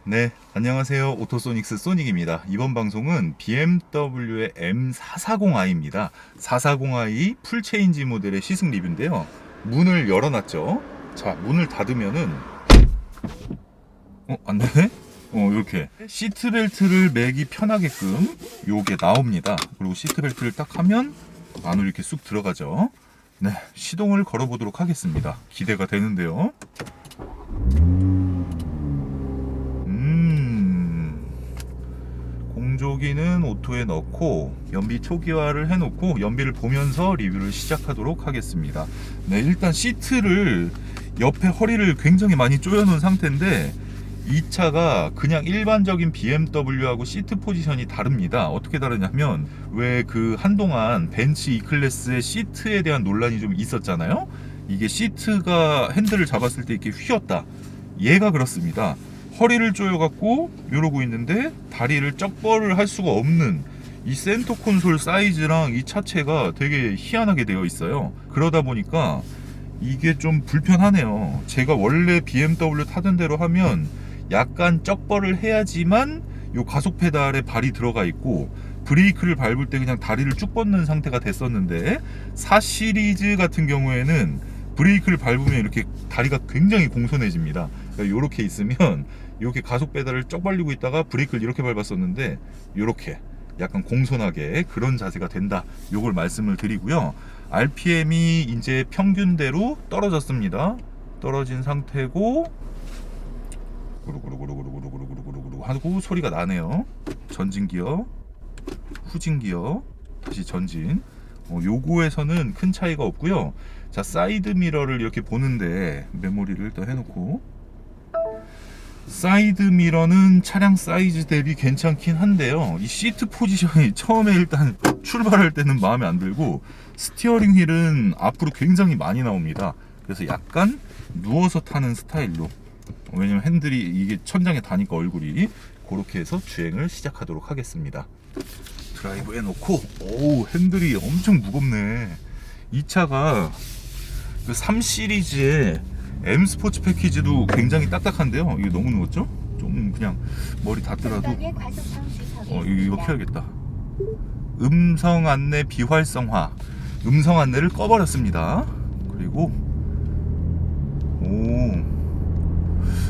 네, 안녕하세요. 오토소닉스 소닉입니다. 이번 방송은 BMW의 M440i입니다. 440i 풀체인지 모델의 시승 리뷰인데요. 문을 열어놨죠. 자, 문을 닫으면은 안 되네? 이렇게 시트벨트를 매기 편하게끔 요게 나옵니다. 그리고 시트벨트를 딱 하면 안으로 이렇게 쑥 들어가죠. 네, 시동을 걸어보도록 하겠습니다. 기대가 되는데요. 공조기는 오토에 넣고 연비 초기화를 해놓고 연비를 보면서 리뷰를 시작하도록 하겠습니다. 네, 일단 시트를 옆에 허리를 굉장히 많이 조여놓은 상태인데 이 차가 그냥 일반적인 BMW하고 시트 포지션이 다릅니다. 어떻게 다르냐면 왜 그 한동안 벤츠 E클래스의 시트에 대한 논란이 좀 있었잖아요. 이게 시트가 핸들을 잡았을 때 이렇게 휘었다. 얘가 그렇습니다. 허리를 조여갖고 이러고 있는데 다리를 쩍벌을 할 수가 없는 이 센터 콘솔 사이즈랑 이 차체가 되게 희한하게 되어 있어요. 그러다 보니까 이게 좀 불편하네요. 제가 원래 BMW 타던 대로 하면 약간 쩍벌을 해야지만 요 가속 페달에 발이 들어가 있고 브레이크를 밟을 때 그냥 다리를 쭉 뻗는 상태가 됐었는데 4 시리즈 같은 경우에는 브레이크를 밟으면 이렇게 다리가 굉장히 공손해집니다. 그러니까 이렇게 있으면 이렇게 가속 페달을 쩍 벌리고 있다가 브레이크를 이렇게 밟았었는데 이렇게 약간 공손하게 그런 자세가 된다. 요걸 말씀을 드리고요. RPM이 이제 평균대로 떨어졌습니다. 떨어진 상태고 구르구르구르구르구르구르구르구르 하고 소리가 나네요. 전진 기어, 후진 기어, 다시 전진. 요거에서는 큰 차이가 없고요. 자, 사이드 미러를 이렇게 보는데 메모리를 일단 해놓고 사이드 미러는 차량 사이즈 대비 괜찮긴 한데요, 이 시트 포지션이 처음에 일단 출발할 때는 마음에 안 들고, 스티어링 휠은 앞으로 굉장히 많이 나옵니다. 그래서 약간 누워서 타는 스타일로, 왜냐면 핸들이 이게 천장에 닿으니까 얼굴이, 그렇게 해서 주행을 시작하도록 하겠습니다. 드라이브에 놓고, 오, 핸들이 엄청 무겁네. 이 차가 그 3 시리즈의 M 스포츠 패키지도 굉장히 딱딱한데요. 이게 너무 누웠죠? 좀 그냥 머리 닿더라도 이거 켜야겠다. 음성 안내 비활성화, 음성 안내를 꺼버렸습니다. 그리고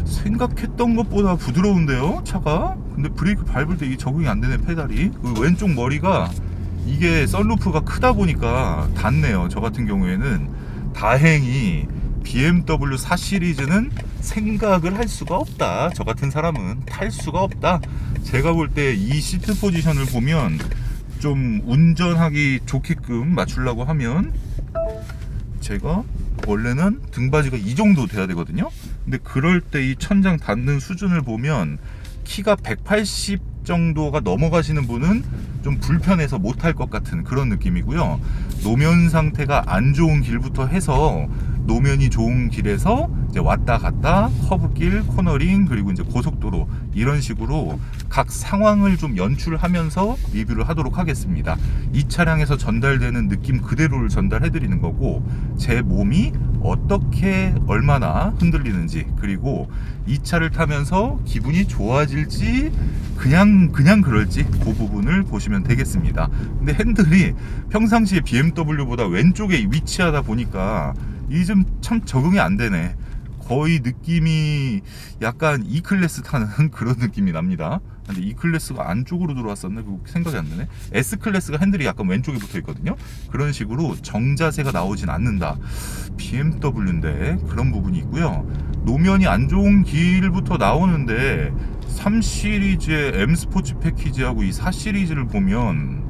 생각했던 것보다 부드러운데요, 차가. 근데 브레이크 밟을 때 이게 적응이 안 되네, 페달이. 그 왼쪽 머리가, 이게 썬루프가 크다 보니까 닿네요. 저 같은 경우에는 다행히 BMW 4 시리즈는 생각을 할 수가 없다. 저 같은 사람은 탈 수가 없다. 제가 볼 때 이 시트 포지션을 보면 좀 운전하기 좋게끔 맞추려고 하면, 제가 원래는 등받이가 이 정도 돼야 되거든요. 근데 그럴 때 이 천장 닿는 수준을 보면 키가 180 정도가 넘어가시는 분은 좀 불편해서 못할 것 같은 그런 느낌이고요. 노면 상태가 안 좋은 길부터 해서 노면이 좋은 길에서 이제 왔다 갔다 커브길, 코너링, 그리고 이제 고속도로, 이런 식으로 각 상황을 좀 연출하면서 리뷰를 하도록 하겠습니다. 이 차량에서 전달되는 느낌 그대로를 전달해 드리는 거고, 제 몸이 어떻게 얼마나 흔들리는지, 그리고 이 차를 타면서 기분이 좋아질지 그냥 그럴지, 그 부분을 보시면 되겠습니다. 근데 핸들이 평상시에 BMW보다 왼쪽에 위치하다 보니까 이 좀 참 적응이 안 되네. 거의 느낌이 약간 E클래스 타는 그런 느낌이 납니다. 근데 E클래스가 안쪽으로 들어왔었네. 그거 생각이 안 나네. S클래스가 핸들이 약간 왼쪽에 붙어 있거든요. 그런 식으로 정자세가 나오진 않는다. BMW인데 그런 부분이 있고요. 노면이 안 좋은 길부터 나오는데 3 시리즈의 M 스포츠 패키지하고 이 4 시리즈를 보면,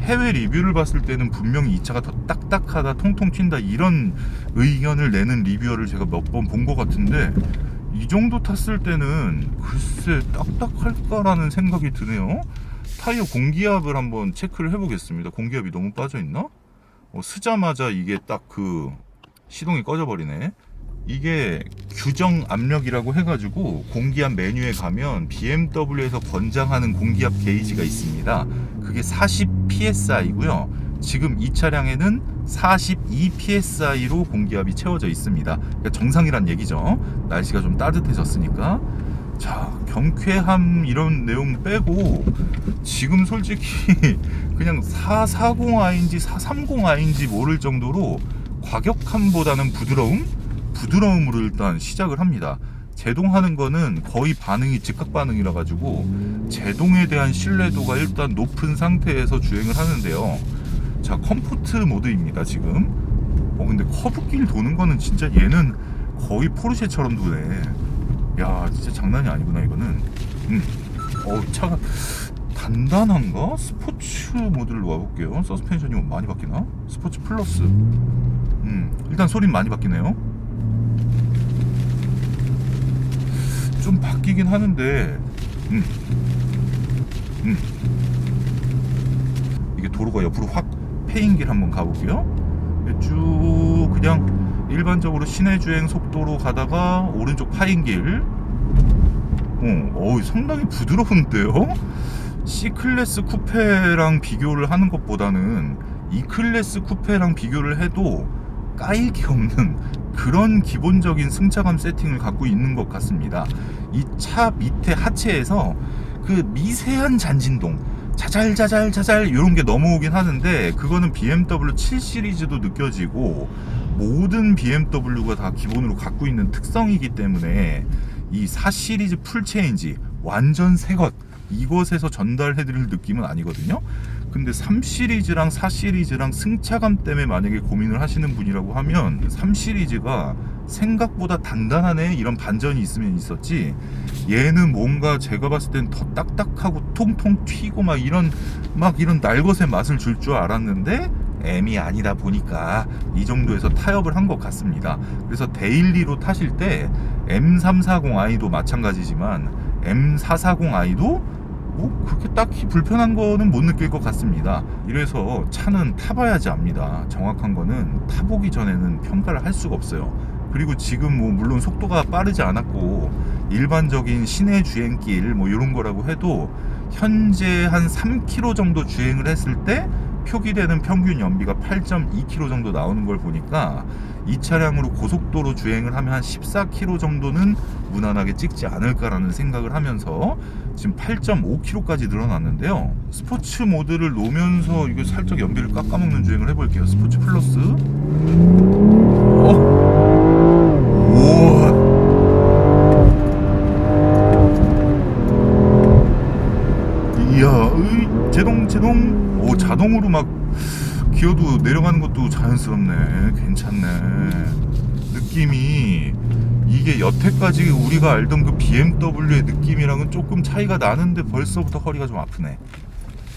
해외 리뷰를 봤을 때는 분명히 이 차가 더 딱딱하다, 통통 튄다, 이런 의견을 내는 리뷰어를 제가 몇 번 본 것 같은데, 이 정도 탔을 때는 글쎄 딱딱할까라는 생각이 드네요. 타이어 공기압을 한번 체크를 해보겠습니다. 공기압이 너무 빠져있나? 쓰자마자 이게 딱 그 시동이 꺼져버리네. 이게 규정 압력이라고 해가지고 공기압 메뉴에 가면 BMW에서 권장하는 공기압 게이지가 있습니다. 그게 40 psi고요. 지금 이 차량에는 42 psi로 공기압이 채워져 있습니다. 그러니까 정상이란 얘기죠. 날씨가 좀 따뜻해졌으니까. 자, 경쾌함 이런 내용 빼고 지금 솔직히 그냥 440i인지 430i인지 모를 정도로 과격함보다는 부드러움으로 일단 시작을 합니다. 제동하는 거는 거의 반응이 즉각 반응이라 가지고 제동에 대한 신뢰도가 일단 높은 상태에서 주행을 하는데요. 자, 컴포트 모드입니다 지금. 근데 커브길 도는 거는 진짜 얘는 거의 포르쉐처럼 도네. 야, 진짜 장난이 아니구나 이거는. 차가 단단한가? 스포츠 모드를 놓아볼게요. 서스펜션이 많이 바뀌나? 스포츠 플러스. 일단 소리는 많이 바뀌네요. 좀 바뀌긴 하는데, 이게 도로가 옆으로 확 패인 길 한번 가보고요. 쭉 그냥 일반적으로 시내 주행 속도로 가다가 오른쪽 파인 길. 상당히 부드러운데요? C클래스 쿠페랑 비교를 하는 것보다는 E클래스 쿠페랑 비교를 해도 까일 게 없는 그런 기본적인 승차감 세팅을 갖고 있는 것 같습니다. 이 차 밑에 하체에서 그 미세한 잔진동, 자잘자잘 이런 게 넘어오긴 하는데, 그거는 BMW 7 시리즈도 느껴지고 모든 BMW가 다 기본으로 갖고 있는 특성이기 때문에, 이 4 시리즈 풀 체인지 완전 새것, 이것에서 전달해드릴 느낌은 아니거든요. 근데 3 시리즈랑 4 시리즈랑 승차감 때문에 만약에 고민을 하시는 분이라고 하면, 3 시리즈가 생각보다 단단하네 이런 반전이 있으면 있었지, 얘는 뭔가 제가 봤을 땐 더 딱딱하고 통통 튀고 막 이런 날것의 맛을 줄 알았는데, M이 아니다 보니까 이 정도에서 타협을 한 것 같습니다. 그래서 데일리로 타실 때 M340i도 마찬가지지만 M440i도 뭐 그렇게 딱히 불편한 거는 못 느낄 것 같습니다. 이래서 차는 타봐야지 압니다. 정확한 거는 타보기 전에는 평가를 할 수가 없어요. 그리고 지금 뭐 물론 속도가 빠르지 않았고 일반적인 시내 주행길 뭐 이런 거라고 해도 현재 한 3km 정도 주행을 했을 때 표기되는 평균 연비가 8.2km 정도 나오는 걸 보니까 이 차량으로 고속도로 주행을 하면 한 14km 정도는 무난하게 찍지 않을까라는 생각을 하면서 지금 8.5km까지 늘어났는데요. 스포츠 모드를 놓으면서 이거 살짝 연비를 깎아먹는 주행을 해볼게요. 스포츠 플러스. 이야, 제동. 오, 자동으로 막 기어도 내려가는 것도 자연스럽네. 괜찮네. 느낌이 이게 여태까지 우리가 알던 그 BMW의 느낌이랑은 조금 차이가 나는데 벌써부터 허리가 좀 아프네.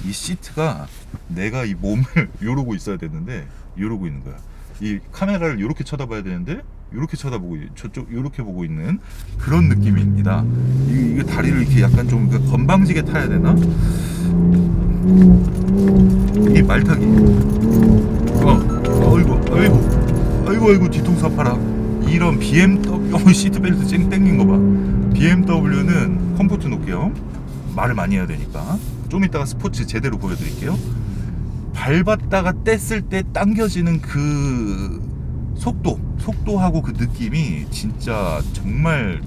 이 시트가 내가 이 몸을 요러고 있어야 되는데 요러고 있는 거야. 이 카메라를 요렇게 쳐다봐야 되는데 요렇게 쳐다보고 저쪽 요렇게 보고 있는 그런 느낌입니다. 이게 다리를 이렇게 약간 좀 건방지게 타야 되나? 이 말타기. 아이고 뒤통수 아파라. 이런 BMW 시트벨트 쨍 땡긴 거 봐. BMW는 컴포트 놓을게요. 말을 많이 해야 되니까. 좀 이따가 스포츠 제대로 보여드릴게요. 밟았다가 뗐을 때 당겨지는 그 속도하고 그 느낌이 진짜 정말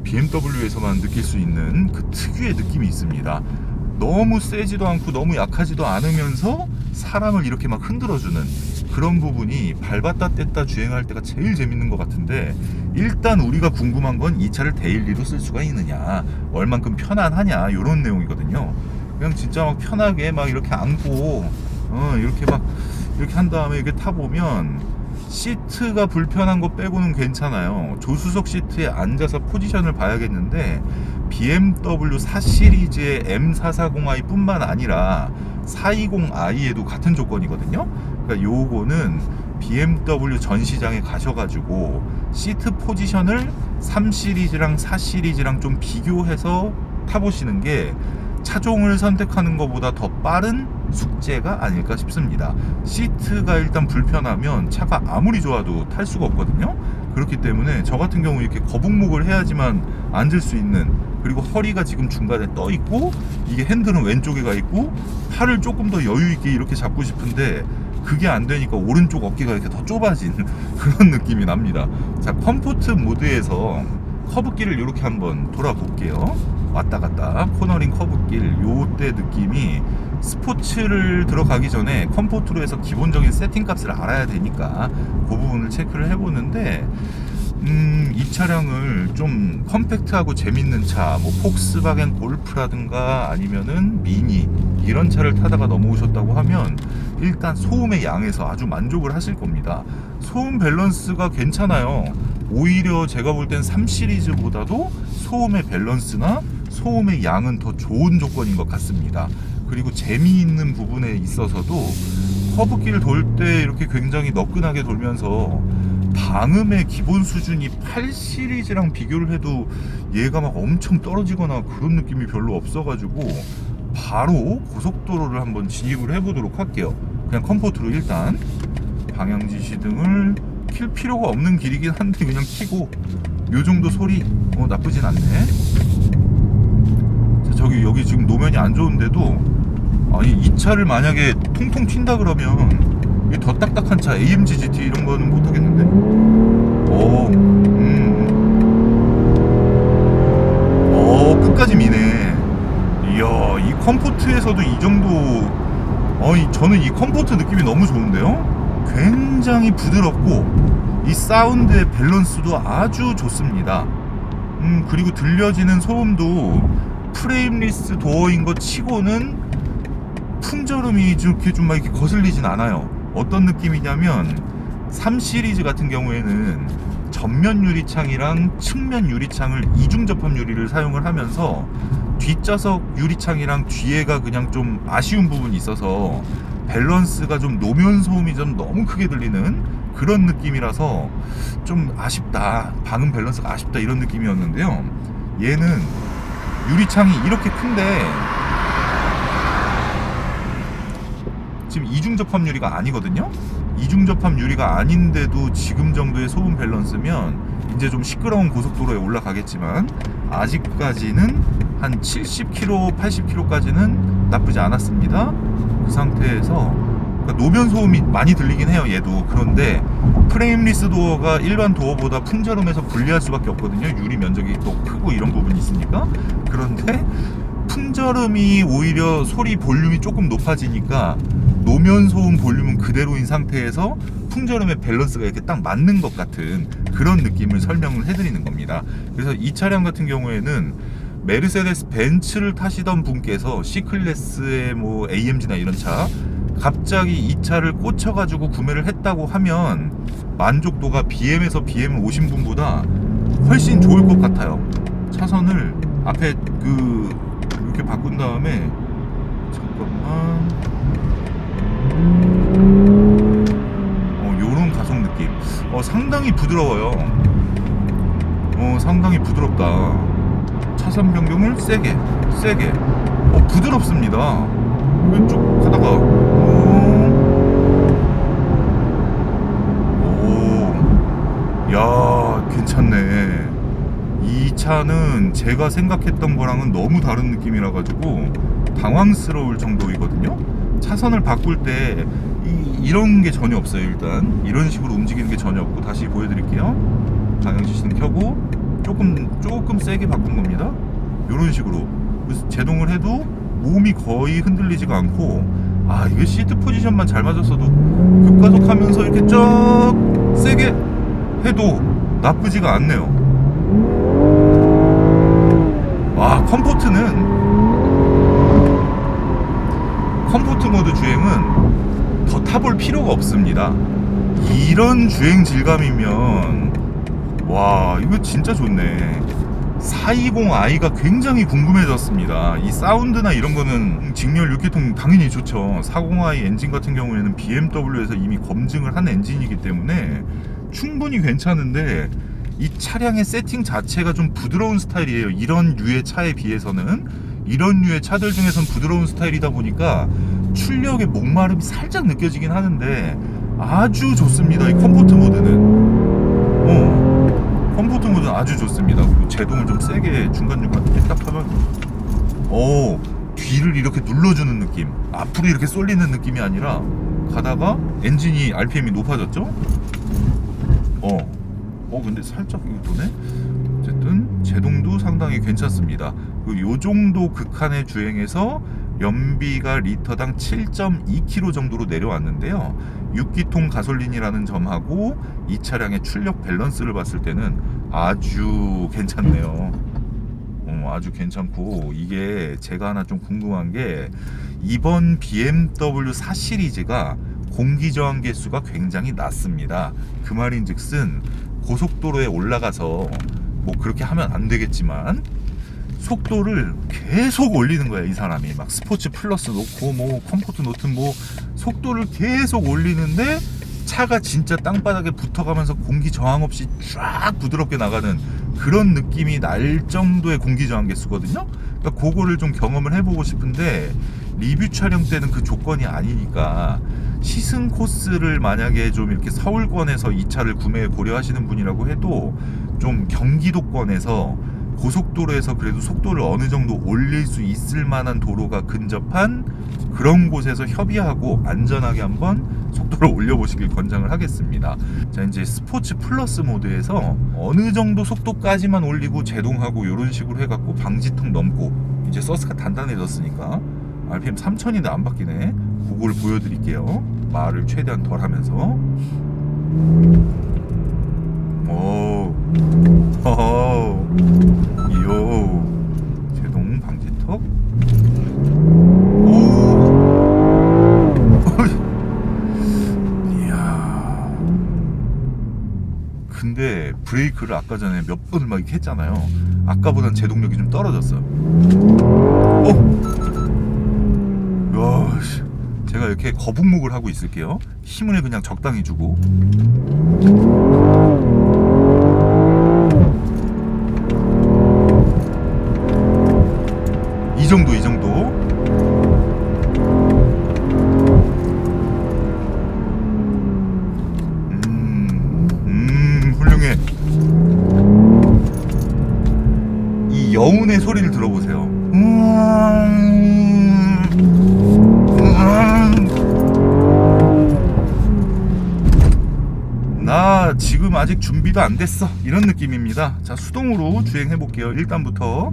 BMW에서만 느낄 수 있는 그 특유의 느낌이 있습니다. 너무 세지도 않고 너무 약하지도 않으면서 사람을 이렇게 막 흔들어주는 그런 부분이 밟았다 뗐다 주행할 때가 제일 재밌는 것 같은데, 일단 우리가 궁금한 건 이 차를 데일리로 쓸 수가 있느냐, 얼만큼 편안하냐, 이런 내용이거든요. 그냥 진짜 막 편하게 막 이렇게 안고 이렇게 한 다음에 이렇게 타보면 시트가 불편한 거 빼고는 괜찮아요. 조수석 시트에 앉아서 포지션을 봐야겠는데 BMW 4 시리즈의 M440i 뿐만 아니라 420i에도 같은 조건이거든요. 그러니까 요거는 BMW 전시장에 가셔가지고 시트 포지션을 3 시리즈랑 4 시리즈랑 좀 비교해서 타보시는 게 차종을 선택하는 것보다 더 빠른 숙제가 아닐까 싶습니다. 시트가 일단 불편하면 차가 아무리 좋아도 탈 수가 없거든요. 그렇기 때문에 저 같은 경우 이렇게 거북목을 해야지만 앉을 수 있는, 그리고 허리가 지금 중간에 떠 있고 이게 핸들은 왼쪽에 가 있고 팔을 조금 더 여유 있게 이렇게 잡고 싶은데 그게 안 되니까 오른쪽 어깨가 이렇게 더 좁아진 그런 느낌이 납니다. 자, 컴포트 모드에서 커브길을 이렇게 한번 돌아볼게요. 왔다 갔다 코너링 커브길, 요때 느낌이 스포츠를 들어가기 전에 컴포트로 해서 기본적인 세팅 값을 알아야 되니까 그 부분을 체크를 해보는데, 이 차량을 좀 컴팩트하고 재밌는 차, 뭐 폭스바겐 골프라든가 아니면은 미니 이런 차를 타다가 넘어오셨다고 하면 일단 소음의 양에서 아주 만족을 하실 겁니다. 소음 밸런스가 괜찮아요. 오히려 제가 볼 땐 3 시리즈보다도 소음의 밸런스나 소음의 양은 더 좋은 조건인 것 같습니다. 그리고 재미있는 부분에 있어서도 커브길을 돌 때 이렇게 굉장히 너끈하게 돌면서 방음의 기본 수준이 8 시리즈랑 비교를 해도 얘가 막 엄청 떨어지거나 그런 느낌이 별로 없어가지고 바로 고속도로를 한번 진입을 해보도록 할게요. 그냥 컴포트로 일단 방향 지시등을 킬 필요가 없는 길이긴 한데 그냥 켜고 요 정도 소리 나쁘진 않네. 자, 여기 지금 노면이 안 좋은데도, 아니 이 차를 만약에 통통 튄다 그러면 이게 더 딱딱한 차 AMG GT 이런 거는 못 하겠는데. 끝까지 미네. 이야, 이 컴포트에서도 이 정도, 저는 이 컴포트 느낌이 너무 좋은데요. 굉장히 부드럽고 이 사운드의 밸런스도 아주 좋습니다. 그리고 들려지는 소음도 프레임리스 도어인 것 치고는 풍절음이 이렇게 좀 막 이렇게 거슬리진 않아요. 어떤 느낌이냐면 3 시리즈 같은 경우에는 전면 유리창이랑 측면 유리창을 이중 접합 유리를 사용을 하면서 뒷좌석 유리창이랑 뒤에가 그냥 좀 아쉬운 부분이 있어서 밸런스가 좀 노면 소음이 좀 너무 크게 들리는 그런 느낌이라서 좀 아쉽다, 방음 밸런스가 아쉽다 이런 느낌이었는데요. 얘는 유리창이 이렇게 큰데 지금 이중 접합 유리가 아니거든요. 이중 접합 유리가 아닌데도 지금 정도의 소음 밸런스면 이제 좀 시끄러운 고속도로에 올라가겠지만 아직까지는 한 70km, 80km까지는 나쁘지 않았습니다. 그 상태에서 그러니까 노면 소음이 많이 들리긴 해요, 얘도. 그런데 프레임리스 도어가 일반 도어보다 풍절음에서 불리할 수밖에 없거든요. 유리 면적이 또 크고 이런 부분이 있으니까. 그런데 풍절음이 오히려 소리 볼륨이 조금 높아지니까 노면 소음 볼륨은 그대로인 상태에서 풍절음의 밸런스가 이렇게 딱 맞는 것 같은 그런 느낌을 설명을 해드리는 겁니다. 그래서 이 차량 같은 경우에는 메르세데스 벤츠를 타시던 분께서 C클래스의 뭐 AMG나 이런 차 갑자기 이 차를 꽂혀가지고 구매를 했다고 하면 만족도가 BM에서 BM을 오신 분보다 훨씬 좋을 것 같아요. 차선을 앞에 이렇게 바꾼 다음에 잠깐만 요런 가속 느낌 상당히 부드러워요. 상당히 부드럽다. 차선 변경을 세게 부드럽습니다. 왼쪽 가다가 야 괜찮네. 이 차는 제가 생각했던 거랑은 너무 다른 느낌이라 가지고 당황스러울 정도이거든요. 차선을 바꿀 때 이런 게 전혀 없어요. 일단 이런 식으로 움직이는 게 전혀 없고, 다시 보여드릴게요. 방향 지시는 켜고 조금 세게 바꾼 겁니다. 이런 식으로. 그래서 제동을 해도 몸이 거의 흔들리지가 않고, 이게 시트 포지션만 잘 맞았어도 급가속하면서 이렇게 쫙 세게 해도 나쁘지가 않네요. 컴포트 모드 주행은 더 타볼 필요가 없습니다. 이런 주행 질감이면 이거 진짜 좋네. 420i가 굉장히 궁금해졌습니다. 이 사운드나 이런 거는 직렬 6기통 당연히 좋죠. 40i 엔진 같은 경우에는 BMW에서 이미 검증을 한 엔진이기 때문에 충분히 괜찮은데, 이 차량의 세팅 자체가 좀 부드러운 스타일이에요. 이런 류의 차에 비해서는. 이런 류의 차들 중에선 부드러운 스타일이다 보니까 출력의 목마름이 살짝 느껴지긴 하는데 아주 좋습니다. 이 컴포트 모드는 컴포트 모드는 아주 좋습니다. 그리고 제동을 좀 세게 중간중간 딱 하면 뒤를 이렇게 눌러주는 느낌, 앞으로 이렇게 쏠리는 느낌이 아니라 가다가 엔진이 RPM이 높아졌죠? 근데 살짝 이거 도네? 어쨌든 제동도 상당히 괜찮습니다. 요 정도 극한의 주행에서 연비가 리터당 7.2km 정도로 내려왔는데요. 6기통 가솔린이라는 점하고 이 차량의 출력 밸런스를 봤을 때는 아주 괜찮네요. 아주 괜찮고, 이게 제가 하나 좀 궁금한 게, 이번 BMW 4 시리즈가 공기저항 개수가 굉장히 낮습니다. 그 말인즉슨 고속도로에 올라가서 뭐 그렇게 하면 안 되겠지만 속도를 계속 올리는 거야. 이 사람이 막 스포츠 플러스 놓고 뭐 컴포트 놓든 뭐 속도를 계속 올리는데 차가 진짜 땅바닥에 붙어가면서 공기 저항 없이 쫙 부드럽게 나가는 그런 느낌이 날 정도의 공기 저항 개수거든요. 그러니까 그거를 좀 경험을 해보고 싶은데 리뷰 촬영 때는 그 조건이 아니니까, 시승 코스를 만약에 좀 이렇게 서울권에서 이 차를 구매 고려하시는 분이라고 해도 좀 경기도권에서 고속도로에서 그래도 속도를 어느 정도 올릴 수 있을 만한 도로가 근접한 그런 곳에서 협의하고 안전하게 한번 속도를 올려보시길 권장을 하겠습니다. 자, 이제 스포츠 플러스 모드에서 어느 정도 속도까지만 올리고 제동하고 이런 식으로 해갖고 방지턱 넘고 이제 서스가 단단해졌으니까 RPM 3000인데 안 바뀌네. 그걸 보여드릴게요. 말을 최대한 덜 하면서. 제동 방지턱. 이야. 근데 브레이크를 아까 전에 몇 번을 막 이렇게 했잖아요. 아까보단 제동력이 좀 떨어졌어요. 제가 이렇게 거북목을 하고 있을게요. 힘을 그냥 적당히 주고. 이 정도. 훌륭해. 이 여운의 소리를 들어보세요. 나 지금 아직 준비도 안 됐어, 이런 느낌입니다. 자, 수동으로 주행해 볼게요. 1단부터.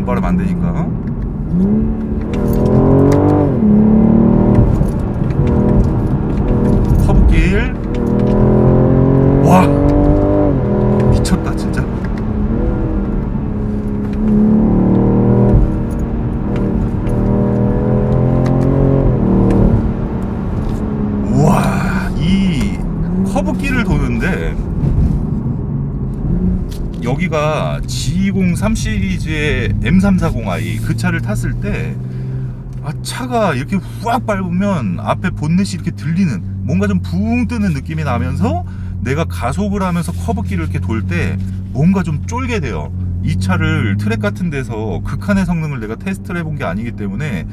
빠르면 안 되니까. 커브길. 와, 미쳤다 진짜. 우와, 이 커브길을 도는데 여기가 G20 시리즈의 M340i 그 차를 탔을 때 차가 이렇게 후악 밟으면 앞에 본넷이 이렇게 들리는, 뭔가 좀 붕 뜨는 느낌이 나면서 내가 가속을 하면서 커브길을 이렇게 돌 때 뭔가 좀 쫄게 돼요. 이 차를 트랙 같은 데서 극한의 성능을 내가 테스트를 해본 게 아니기 때문에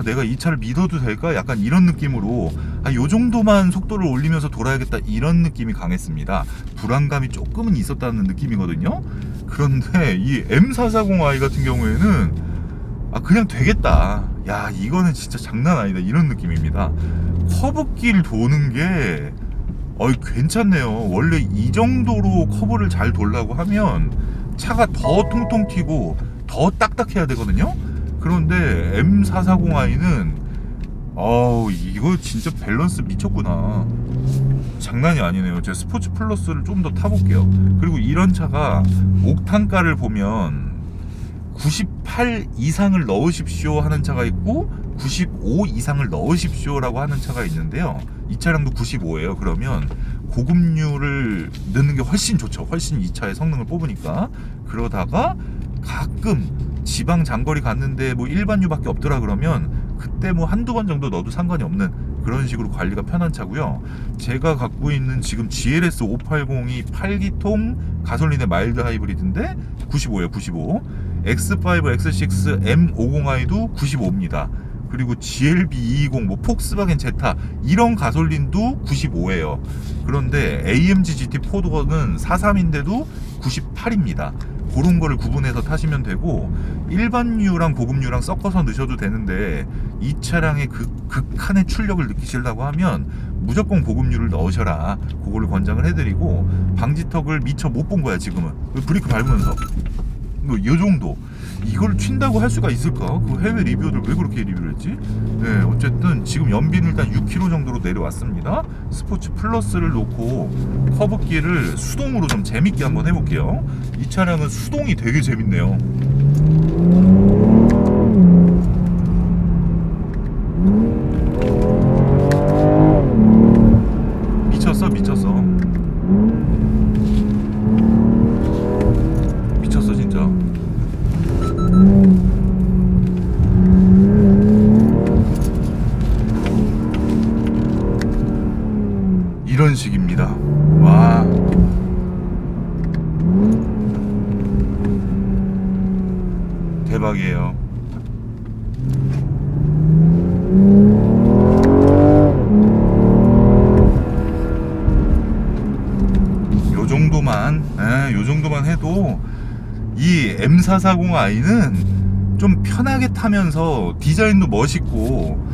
내가 이 차를 믿어도 될까? 약간 이런 느낌으로 요 정도만 속도를 올리면서 돌아야겠다, 이런 느낌이 강했습니다. 불안감이 조금은 있었다는 느낌이거든요. 그런데 이 M440i 같은 경우에는 그냥 되겠다, 야 이거는 진짜 장난 아니다, 이런 느낌입니다. 커브길 도는 게 괜찮네요. 원래 이 정도로 커브를 잘 돌라고 하면 차가 더 통통 튀고 더 딱딱해야 되거든요. 그런데 M440i는 이거 진짜 밸런스 미쳤구나. 장난이 아니네요. 제가 스포츠 플러스를 좀 더 타볼게요. 그리고 이런 차가 옥탄가를 보면 98 이상을 넣으십시오 하는 차가 있고 95 이상을 넣으십시오 라고 하는 차가 있는데요. 이 차량도 95예요. 그러면 고급류를 넣는 게 훨씬 좋죠. 훨씬 이 차의 성능을 뽑으니까. 그러다가 가끔 지방 장거리 갔는데 일반유밖에 없더라 그러면 그때 한두 번 정도 넣어도 상관이 없는 그런 식으로 관리가 편한 차고요. 제가 갖고 있는 지금 GLS 580이 8기통 가솔린의 마일드 하이브리드인데 95예요. 95. X5, X6, M50i도 95입니다. 그리고 GLB 220, 폭스바겐 제타 이런 가솔린도 95예요. 그런데 AMG GT4는 43인데도 98입니다. 그런 거를 구분해서 타시면 되고, 일반유랑 고급유랑 섞어서 넣으셔도 되는데 이 차량의 극한의 출력을 느끼시려고 하면 무조건 고급유를 넣으셔라, 그거를 권장을 해드리고, 방지턱을 미처 못 본 거야 지금은. 브레이크 밟으면서 이 정도. 이걸 튄다고 할 수가 있을까? 그 해외 리뷰들 왜 그렇게 리뷰를 했지? 네, 어쨌든 지금 연비는 일단 6km 정도로 내려왔습니다. 스포츠 플러스를 놓고 커브길을 수동으로 좀 재밌게 한번 해볼게요. 이 차량은 수동이 되게 재밌네요. 미쳤어 진짜. 이런 식입니다. 와, 대박이에요. 요 정도만 해도 이 M440i는 좀 편하게 타면서 디자인도 멋있고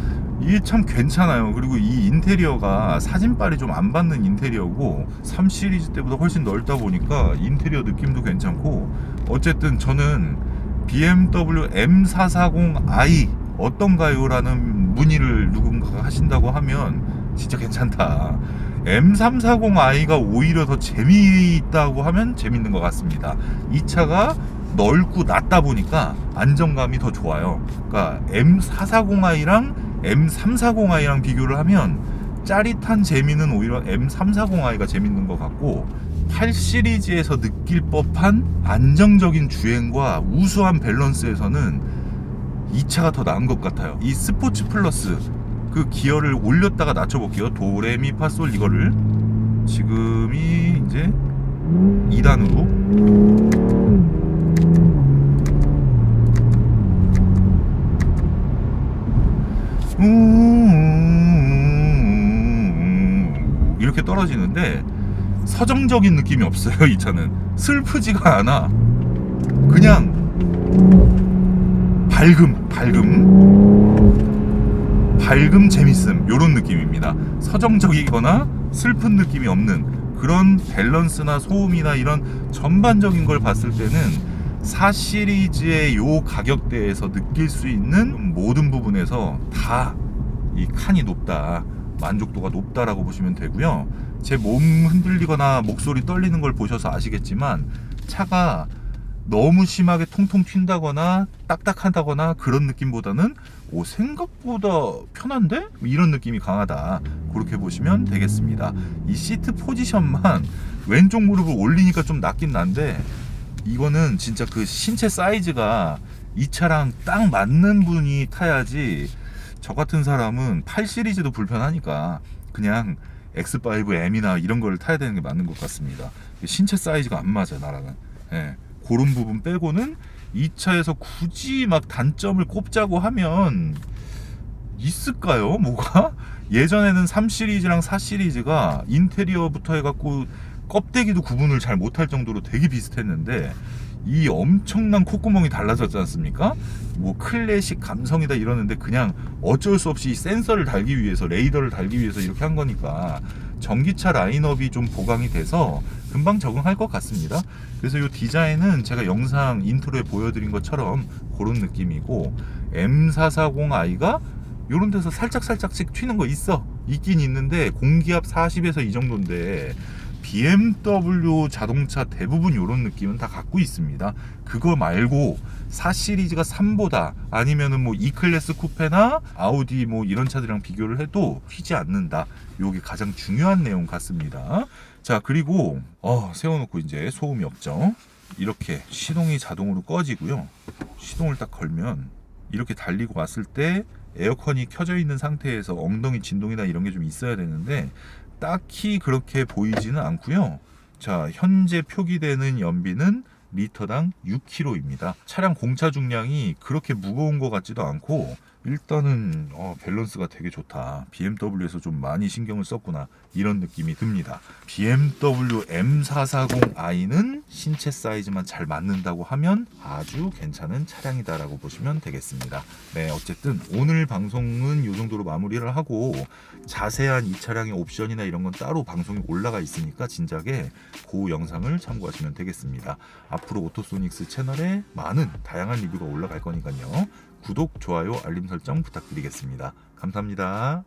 이게 참 괜찮아요. 그리고 이 인테리어가 사진빨이 좀 안 받는 인테리어고 3 시리즈 때보다 훨씬 넓다 보니까 인테리어 느낌도 괜찮고, 어쨌든 저는 BMW M440i 어떤가요? 라는 문의를 누군가가 하신다고 하면 진짜 괜찮다. M340i가 오히려 더 재미있다고 하면 재밌는 것 같습니다. 이 차가 넓고 낮다 보니까 안정감이 더 좋아요. 그러니까 M440i랑 M340i랑 비교를 하면 짜릿한 재미는 오히려 M340i가 재밌는 것 같고, 8 시리즈에서 느낄 법한 안정적인 주행과 우수한 밸런스에서는 이 차가 더 나은 것 같아요. 이 스포츠 플러스 그 기어를 올렸다가 낮춰볼게요. 도레미파솔 이거를 지금이 이제 2단으로 이렇게 떨어지는데 서정적인 느낌이 없어요. 이 차는 슬프지가 않아. 그냥 밝음 재밌음 요런 느낌입니다. 서정적이거나 슬픈 느낌이 없는 그런 밸런스나 소음이나 이런 전반적인 걸 봤을 때는 4 시리즈의 요 가격대에서 느낄 수 있는 모든 부분에서 다 이 칸이 높다, 만족도가 높다라고 보시면 되고요. 제 몸 흔들리거나 목소리 떨리는 걸 보셔서 아시겠지만 차가 너무 심하게 통통 튄다거나 딱딱하다거나 그런 느낌보다는 생각보다 편한데? 이런 느낌이 강하다, 그렇게 보시면 되겠습니다. 이 시트 포지션만 왼쪽 무릎을 올리니까 좀 낫긴 난데, 이거는 진짜 그 신체 사이즈가 이 차랑 딱 맞는 분이 타야지, 저 같은 사람은 8 시리즈도 불편하니까 그냥 X5M이나 이런 걸 타야 되는 게 맞는 것 같습니다. 신체 사이즈가 안 맞아 나랑은. 예, 그런 부분 빼고는 이 차에서 굳이 막 단점을 꼽자고 하면 있을까요? 뭐가? 예전에는 3 시리즈랑 4 시리즈가 인테리어부터 해갖고 껍데기도 구분을 잘 못할 정도로 되게 비슷했는데, 이 엄청난 콧구멍이 달라졌지 않습니까? 뭐 클래식 감성이다 이러는데 그냥 어쩔 수 없이 센서를 달기 위해서, 레이더를 달기 위해서 이렇게 한 거니까 전기차 라인업이 좀 보강이 돼서 금방 적응할 것 같습니다. 그래서 이 디자인은 제가 영상 인트로에 보여드린 것처럼 그런 느낌이고, M440i가 요런 데서 살짝씩 튀는 거 있긴 있는데 공기압 40에서 이 정도인데 BMW 자동차 대부분 이런 느낌은 다 갖고 있습니다. 그거 말고 4 시리즈가 3보다 아니면은 뭐 E클래스 쿠페나 아우디 뭐 이런 차들이랑 비교를 해도 튀지 않는다. 요게 가장 중요한 내용 같습니다. 자, 그리고 세워놓고 이제 소음이 없죠. 이렇게 시동이 자동으로 꺼지고요. 시동을 딱 걸면 이렇게 달리고 왔을 때 에어컨이 켜져 있는 상태에서 엉덩이 진동이나 이런 게 좀 있어야 되는데 딱히 그렇게 보이지는 않고요. 자, 현재 표기되는 연비는 리터당 6km입니다. 차량 공차 중량이 그렇게 무거운 것 같지도 않고, 일단은 밸런스가 되게 좋다. BMW에서 좀 많이 신경을 썼구나, 이런 느낌이 듭니다. BMW M440i는 신체 사이즈만 잘 맞는다고 하면 아주 괜찮은 차량이다라고 보시면 되겠습니다. 네, 어쨌든 오늘 방송은 이 정도로 마무리를 하고, 자세한 이 차량의 옵션이나 이런 건 따로 방송이 올라가 있으니까 진작에 그 영상을 참고하시면 되겠습니다. 앞으로 오토소닉스 채널에 많은 다양한 리뷰가 올라갈 거니까요. 구독, 좋아요, 알림 설정 부탁드리겠습니다. 감사합니다.